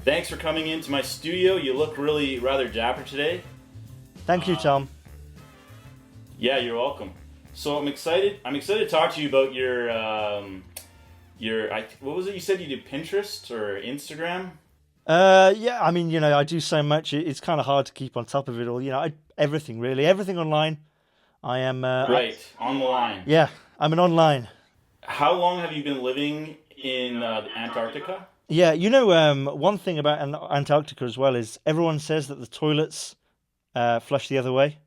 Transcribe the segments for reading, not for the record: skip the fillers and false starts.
Thanks for coming into my studio. You look really rather dapper today. Thank you, Tom. Yeah, you're welcome. So I'm excited. I'm excited to talk to you about what was it you said you did, Pinterest or Instagram? Yeah, I mean, I do so much. It's kind of hard to keep on top of it all. Everything really, everything online. I am. Right, on the line. Yeah, I'm an online. How long have you been living in Antarctica? Yeah, one thing about Antarctica as well is everyone says that the toilets flush the other way,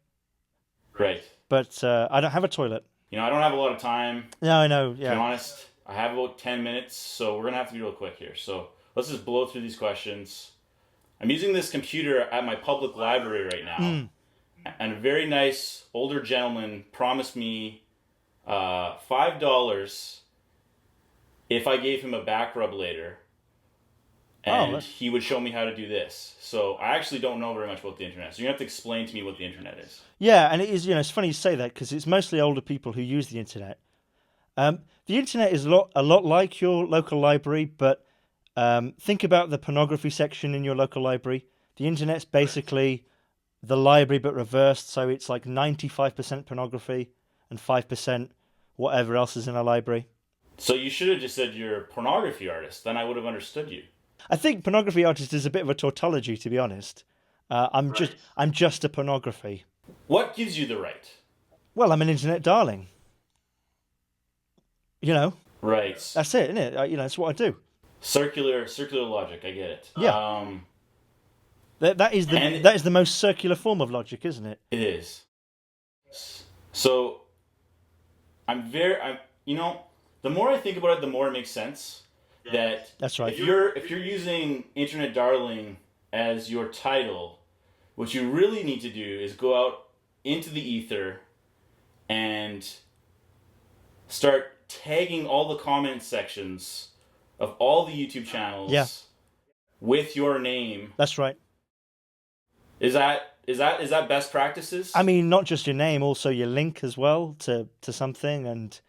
Right. but I don't have a toilet. I don't have a lot of time. No, I know. To be Yeah. honest, I have about 10 minutes, so we're going to have to be real quick here. So let's just blow through these questions. I'm using this computer at my public library right now, and a very nice older gentleman promised me $5 if I gave him a back rub later, and he would show me how to do this. So I actually don't know very much about the internet, so you have to explain to me what the internet is. Yeah, and it is. It's funny you say that because it's mostly older people who use the internet. The internet is a lot like your local library, but think about the pornography section in your local library. The internet's basically the library but reversed, so it's like 95% pornography and 5% whatever else is in a library. So you should have just said you're a pornography artist, then I would have understood you. I think pornography artist is a bit of a tautology, to be honest. I'm just a pornography. What gives you the right? Well, I'm an internet darling. Right. That's it, isn't it? That's what I do. Circular logic. I get it. Yeah. That is the most circular form of logic, isn't it? It is. So, the more I think about it, the more it makes sense. That's right. If you're using Internet Darling as your title, what you really need to do is go out into the ether and start tagging all the comment sections of all the YouTube channels with your name. That's right. Is that best practices? I mean, not just your name, also your link as well to something, and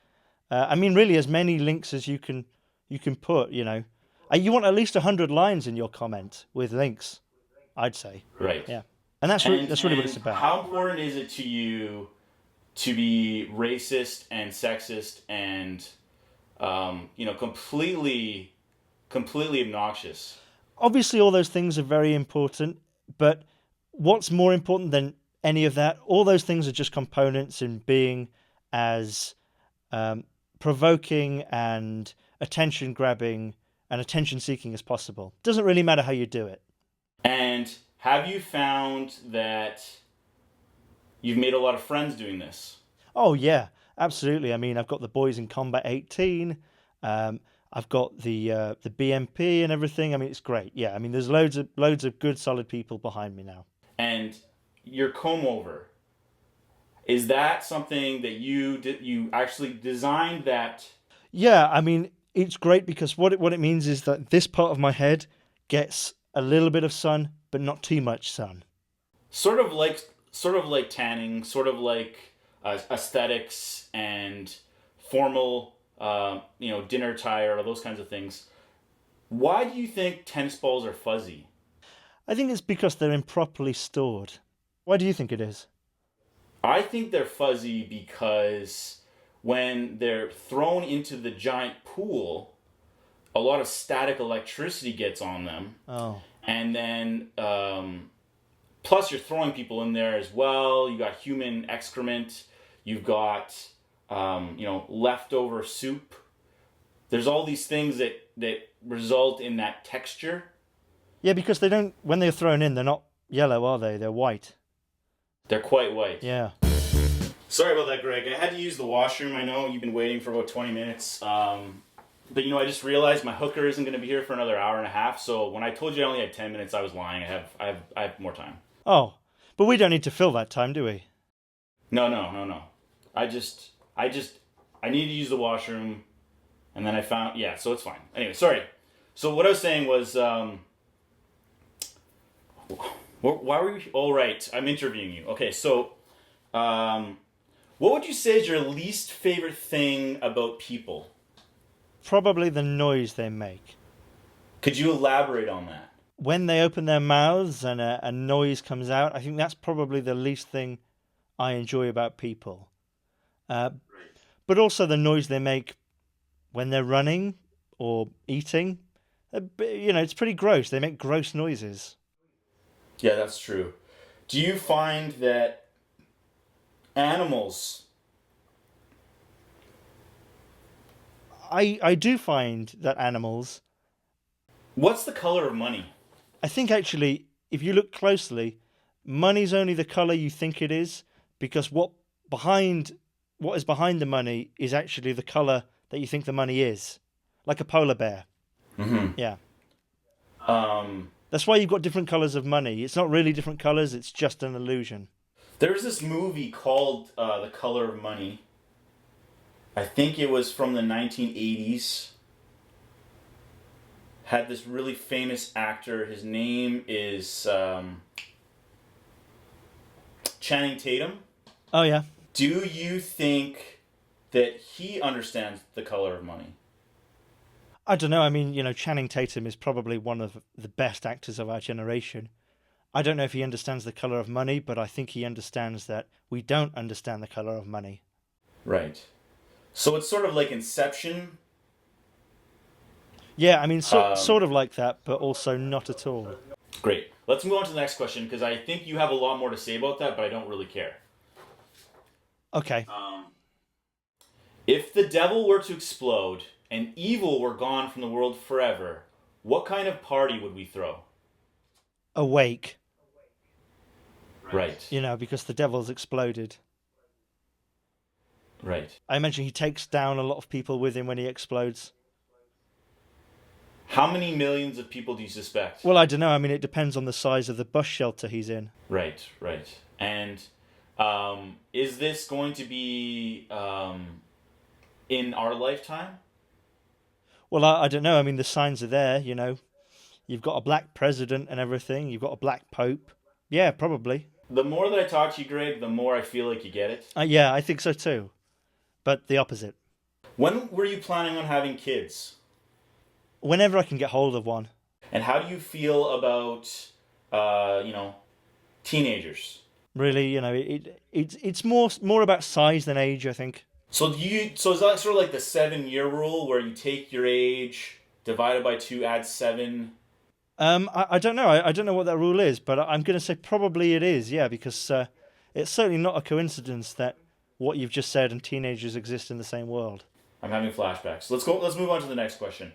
really as many links as you can put. You want at least 100 lines in your comment with links, I'd say. Right. Yeah, and that's really what it's about. How important is it to you to be racist and sexist and completely obnoxious? Obviously, all those things are very important, but what's more important than any of that? All those things are just components in being as provoking and attention-grabbing and attention-seeking as possible. It doesn't really matter how you do it. And have you found that you've made a lot of friends doing this? Oh, yeah, absolutely. I mean, I've got the Boys in Combat 18. I've got the BMP and everything. I mean, it's great. Yeah, I mean, there's loads of good, solid people behind me now. And your comb over, is that something that you actually designed that? Yeah, I mean, it's great because what it means is that this part of my head gets a little bit of sun, but not too much sun. Sort of like tanning, sort of like aesthetics and formal, dinner attire or those kinds of things. Why do you think tennis balls are fuzzy? I think it's because they're improperly stored. Why do you think it is? I think they're fuzzy because when they're thrown into the giant pool, a lot of static electricity gets on them. Oh. And then, plus you're throwing people in there as well. You got human excrement. You've got, leftover soup. There's all these things that result in that texture. Yeah, because when they're thrown in, they're not yellow, are they? They're white. They're quite white. Yeah. Sorry about that, Greg. I had to use the washroom. I know you've been waiting for about 20 minutes. But I just realized my hooker isn't going to be here for another hour and a half. So when I told you I only had 10 minutes, I was lying. I have more time. Oh, but we don't need to fill that time, do we? No. I need to use the washroom, and then I found so it's fine. Anyway, sorry. So what I was saying was, why were you? All right, I'm interviewing you. Okay, so, what would you say is your least favorite thing about people? Probably the noise they make. Could you elaborate on that? when they open their mouths and a noise comes out, I think that's probably the least thing I enjoy about people. But also the noise they make when they're running or eating. It's pretty gross. They make gross noises. Yeah, that's true. Do you find that animals... I do find that animals... What's the color of money? I think actually, if you look closely, money's only the colour you think it is, because what is behind the money is actually the colour that you think the money is. Like a polar bear. Mm-hmm. Yeah. That's why you've got different colours of money. It's not really different colours, it's just an illusion. There's this movie called The Color of Money. I think it was from the 1980s. Had this really famous actor. His name is Channing Tatum. Oh, yeah. Do you think that he understands the color of money? I don't know. I mean, Channing Tatum is probably one of the best actors of our generation. I don't know if he understands the colour of money, but I think he understands that we don't understand the colour of money. Right. So it's sort of like Inception. Yeah, I mean, sort of like that, but also not at all. Great. Let's move on to the next question, because I think you have a lot more to say about that, but I don't really care. Okay. If the devil were to explode and evil were gone from the world forever, what kind of party would we throw? Awake. Right. Because the devil's exploded. Right. I mentioned he takes down a lot of people with him when he explodes. How many millions of people do you suspect? Well, I don't know. I mean, it depends on the size of the bus shelter he's in. Right. And is this going to be in our lifetime? Well, I don't know. I mean, the signs are there, You've got a black president and everything. You've got a black pope. Yeah, probably. The more that I talk to you, Greg, the more I feel like you get it. Yeah, I think so too. But the opposite. When were you planning on having kids? Whenever I can get hold of one. And how do you feel about, teenagers? Really, it's more about size than age, I think. So is that sort of like the 7-year rule where you take your age, divide it by 2, add 7? I don't know. I don't know what that rule is, but I'm going to say probably it is, yeah, because it's certainly not a coincidence that what you've just said and teenagers exist in the same world. I'm having flashbacks. Let's move on to the next question.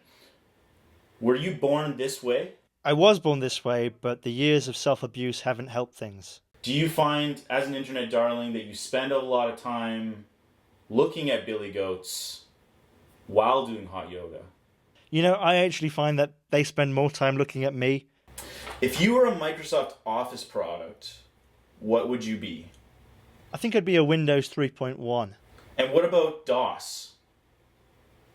Were you born this way? I was born this way, but the years of self-abuse haven't helped things. Do you find, as an internet darling, that you spend a lot of time looking at billy goats while doing hot yoga? I actually find that they spend more time looking at me. If you were a Microsoft Office product, what would you be? I think I'd be a Windows 3.1. And what about DOS?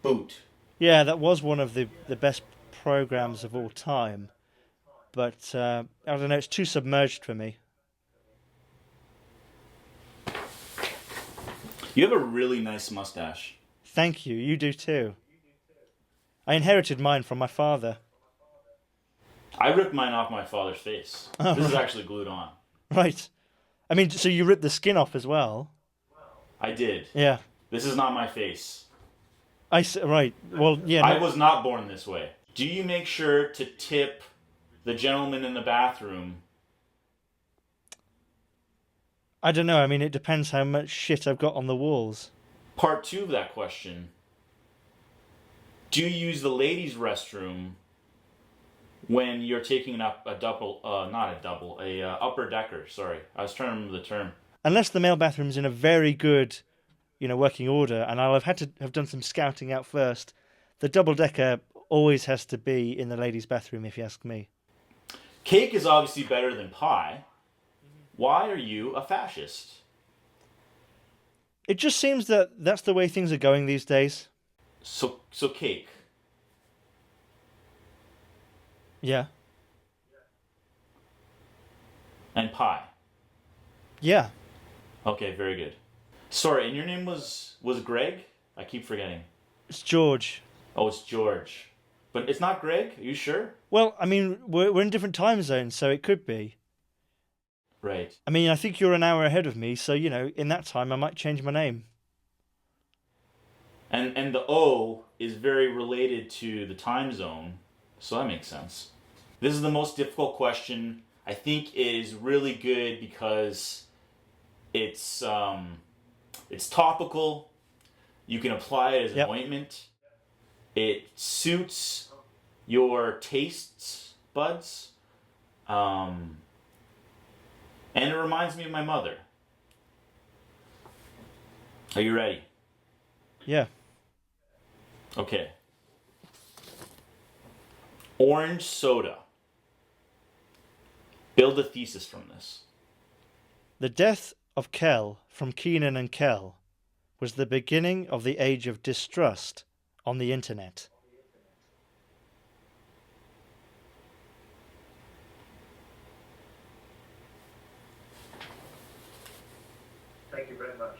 Boot. Yeah, that was one of the best programs of all time. But, I don't know, it's too submerged for me. You have a really nice mustache. Thank you, you do too. I inherited mine from my father. I ripped mine off my father's face. Oh, this is actually glued on. Right. I mean, so you ripped the skin off as well? I did. Yeah. This is not my face. Right. Well, yeah. I was not born this way. Do you make sure to tip the gentleman in the bathroom? I don't know. I mean, it depends how much shit I've got on the walls. Part 2 of that question. Do you use the ladies' restroom when you're taking up a upper decker? Sorry, I was trying to remember the term. Unless the male bathroom's in a very good, working order, and I'll have had to have done some scouting out first. The double decker always has to be in the ladies' bathroom, if you ask me. Cake is obviously better than pie. Why are you a fascist? It just seems that that's the way things are going these days. So cake. Yeah. And pie. Yeah. Okay, very good. Sorry, and your name was Greg? I keep forgetting. It's George. Oh, it's George. But it's not Greg? Are you sure? Well, I mean, we're in different time zones, so it could be. Right. I mean, I think you're an hour ahead of me, so, in that time I might change my name. And the O is very related to the time zone, so that makes sense. This is the most difficult question. I think it is really good because it's topical. You can apply it as an ointment. It suits your tastes buds. And it reminds me of my mother. Are you ready? Yeah. Okay. Orange soda. Build a thesis from this. The death of Kell from Keenan and Kell was the beginning of the age of distrust on the internet. Thank you very much.